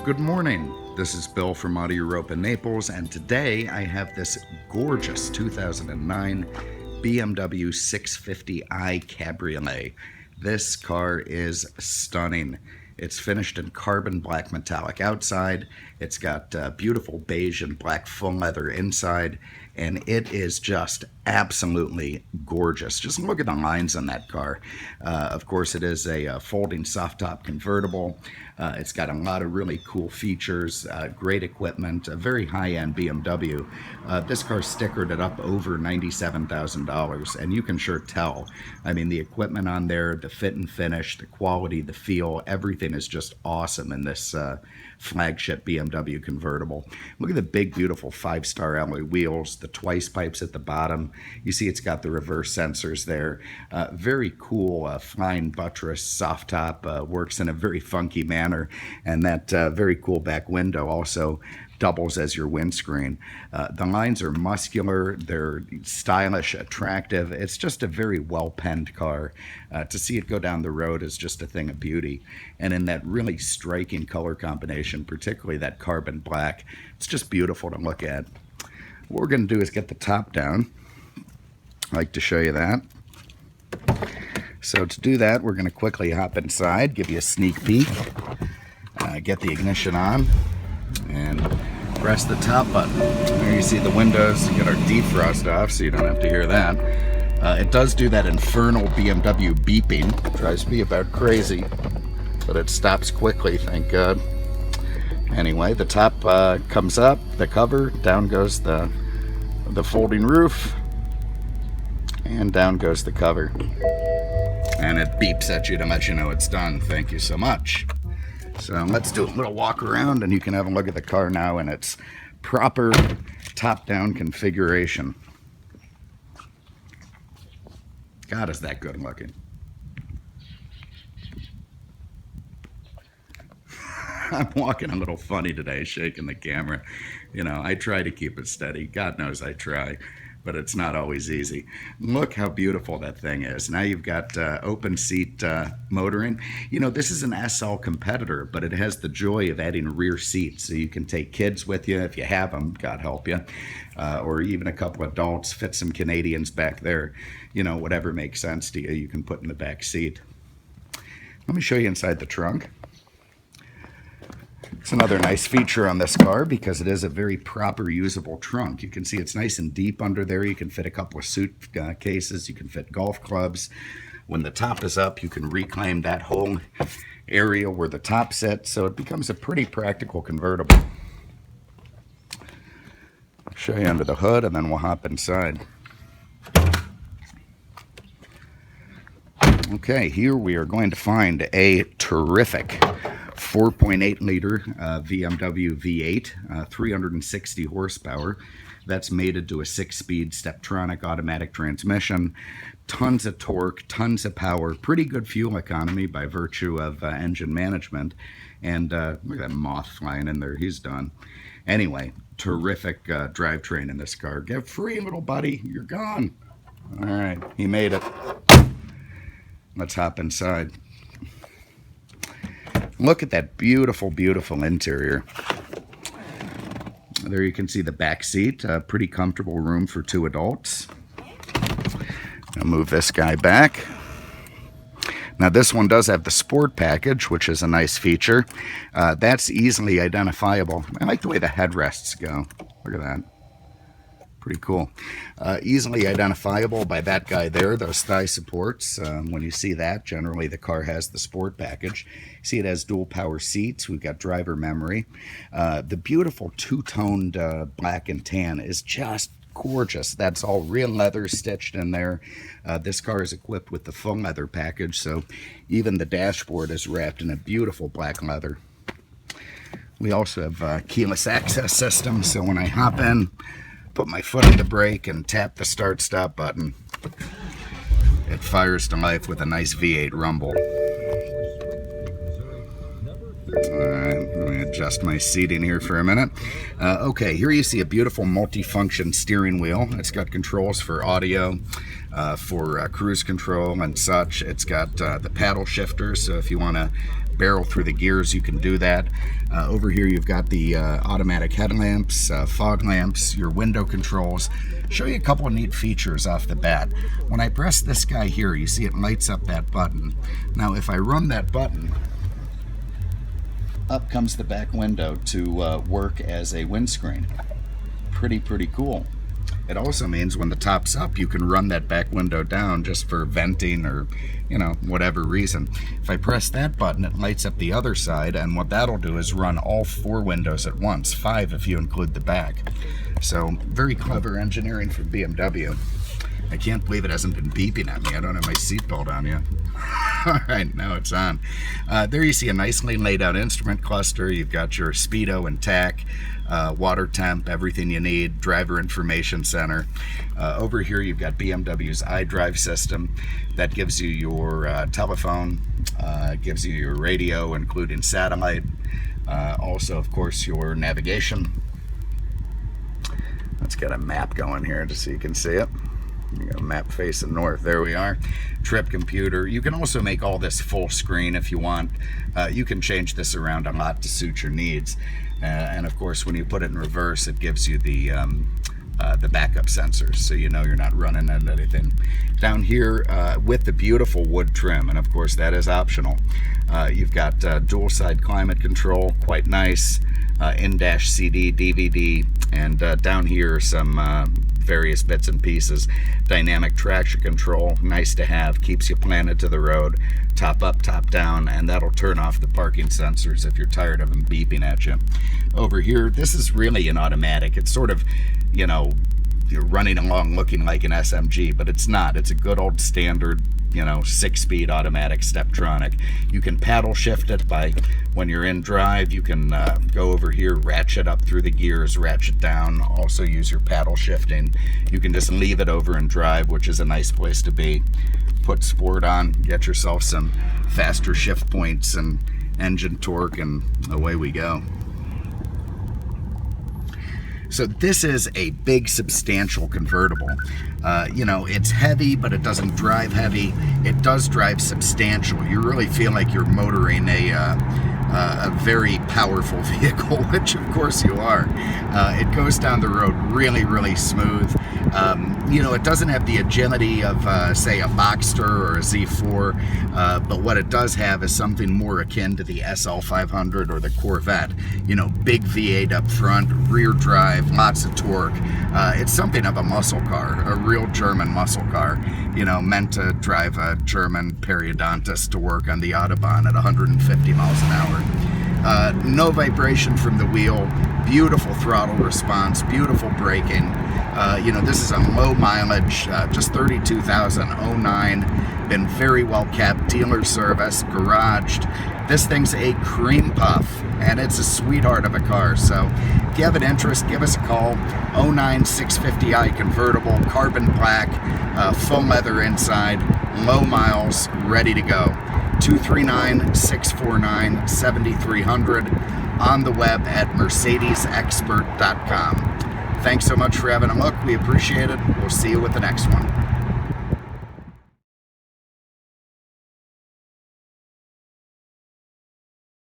Good morning. This is Bill from Auto Europe in Naples, and today I have this gorgeous 2009 BMW 650i Cabriolet. This car is stunning. It's finished in carbon black metallic outside. It's got beautiful beige and black full leather inside, and it is just absolutely gorgeous. Just look at the lines on that car. Of course, it is a folding soft top convertible. It's got a lot of really cool features, great equipment, a very high-end BMW. This car stickered at up over $97,000, and you can sure tell. I mean, the equipment on there, the fit and finish, the quality, the feel, everything is just awesome in this flagship BMW convertible. Look at the big, beautiful 5-star alloy wheels, the twice pipes at the bottom. You see it's got the reverse sensors there. Very cool flying buttress soft top, works in a very funky manner, and that very cool back window also doubles as your windscreen. The lines are muscular, they're stylish, attractive. It's just a very well-penned car. To see it go down the road is just a thing of beauty. And in that really striking color combination, particularly that carbon black, it's just beautiful to look at. What we're going to do is get the top down. I'd like to show you that. So to do that, we're going to quickly hop inside, give you a sneak peek, get the ignition on, and press the top button. There you see the windows, you get our defrost off so you don't have to hear that. It does do that infernal BMW beeping. It drives me about crazy, but it stops quickly, thank God. Anyway, the top comes up, the cover, down goes the folding roof, and down goes the cover. And it beeps at you to let you know it's done. Thank you so much. So let's do a little walk around, and you can have a look at the car now in its proper top-down configuration. God, is that good looking. I'm walking a little funny today, shaking the camera. You know, I try to keep it steady. God knows I try, but it's not always easy. Look how beautiful that thing is. Now you've got open seat motoring. You know, this is an SL competitor, but it has the joy of adding rear seats, so you can take kids with you if you have them, God help you, or even a couple adults, fit some Canadians back there. You know, whatever makes sense to you, you can put in the back seat. Let me show you inside the trunk. It's another nice feature on this car because it is a very proper usable trunk. You can see it's nice and deep under there. You can fit a couple of suitcases. You can fit golf clubs. When the top is up, you can reclaim that whole area where the top sits, so it becomes a pretty practical convertible. I'll show you under the hood, and then we'll hop inside. Okay, here we are going to find a terrific 4.8 liter BMW V8, 360 horsepower. That's mated to a 6-speed Steptronic automatic transmission. Tons of torque, tons of power, pretty good fuel economy by virtue of engine management. And look at that moth flying in there, he's done. Anyway, terrific drivetrain in this car. Get free, little buddy, you're gone. All right, he made it. Let's hop inside. Look at that beautiful, beautiful interior. There you can see the back seat, pretty comfortable room for 2 adults. I'll move this guy back. Now this one does have the sport package, which is a nice feature. That's easily identifiable. I like the way the headrests go. Look at that. Pretty cool. Easily identifiable by that guy there, those thigh supports. When you see that, generally the car has the sport package. See, it has dual power seats. We've got driver memory. The beautiful two-toned black and tan is just gorgeous. That's all real leather stitched in there. This car is equipped with the full leather package, so even the dashboard is wrapped in a beautiful black leather. We also have keyless access system, so when I hop in, put my foot on the brake and tap the start-stop button, it fires to life with a nice V8 rumble. Alright, let me adjust my seating here for a minute. Okay, here you see a beautiful multi-function steering wheel. It's got controls for audio, for cruise control and such. It's got the paddle shifter, so if you want to barrel through the gears, you can do that. Over here you've got the automatic headlamps, fog lamps, your window controls. Show you a couple of neat features off the bat. When I press this guy here, you see it lights up that button. Now if I run that button, up comes the back window to work as a windscreen. Pretty cool. It also means when the top's up, you can run that back window down just for venting or, you know, whatever reason. If I press that button, it lights up the other side, and what that'll do is run all 4 windows at once, 5 if you include the back. So, very clever engineering from BMW. I can't believe it hasn't been beeping at me. I don't have my seatbelt on yet. All right, now it's on. There you see a nicely laid out instrument cluster. You've got your speedo and tach, water temp, everything you need, driver information center. Over here you've got BMW's iDrive system that gives you your telephone, gives you your radio including satellite, also of course your navigation. Let's get a map going here just so you can see it. You got a map facing north. There we are. Trip computer. You can also make all this full screen if you want. You can change this around a lot to suit your needs. And of course, when you put it in reverse, it gives you the backup sensors, so you know you're not running into anything. Down here, with the beautiful wood trim, and of course that is optional. You've got dual side climate control, quite nice. In-dash CD, DVD, and down here some various bits and pieces. Dynamic traction control, nice to have, keeps you planted to the road. Top up, top down, and that'll turn off the parking sensors if you're tired of them beeping at you. Over here, this is really an automatic. It's sort of, you know, you're running along looking like an SMG, but it's not. It's a good old standard, you know, 6-speed automatic Steptronic. You can paddle shift it by when you're in drive. You can go over here, ratchet up through the gears, ratchet down, also use your paddle shifting. You can just leave it over in drive, which is a nice place to be. Put sport on, get yourself some faster shift points and engine torque, and away we go. So this is a big, substantial convertible. You know, it's heavy, but it doesn't drive heavy. It does drive substantial. You really feel like you're motoring a very powerful vehicle, which of course you are. It goes down the road really smooth. You know, it doesn't have the agility of, say, a Boxster or a Z4, but what it does have is something more akin to the SL500 or the Corvette. You know, big V8 up front, rear drive, lots of torque. It's something of a muscle car, a real German muscle car, you know, meant to drive a German periodontist to work on the Autobahn at 150 miles an hour. No vibration from the wheel, beautiful throttle response, beautiful braking. You know, this is a low mileage, just 32,000, 09, been very well kept, dealer service, garaged. This thing's a cream puff, and it's a sweetheart of a car. So if you have an interest, give us a call. 09 650i convertible, carbon black, full leather inside, low miles, ready to go. 239-649-7300, on the web at mercedesexpert.com. Thanks so much for having a look. We appreciate it. We'll see you with the next one.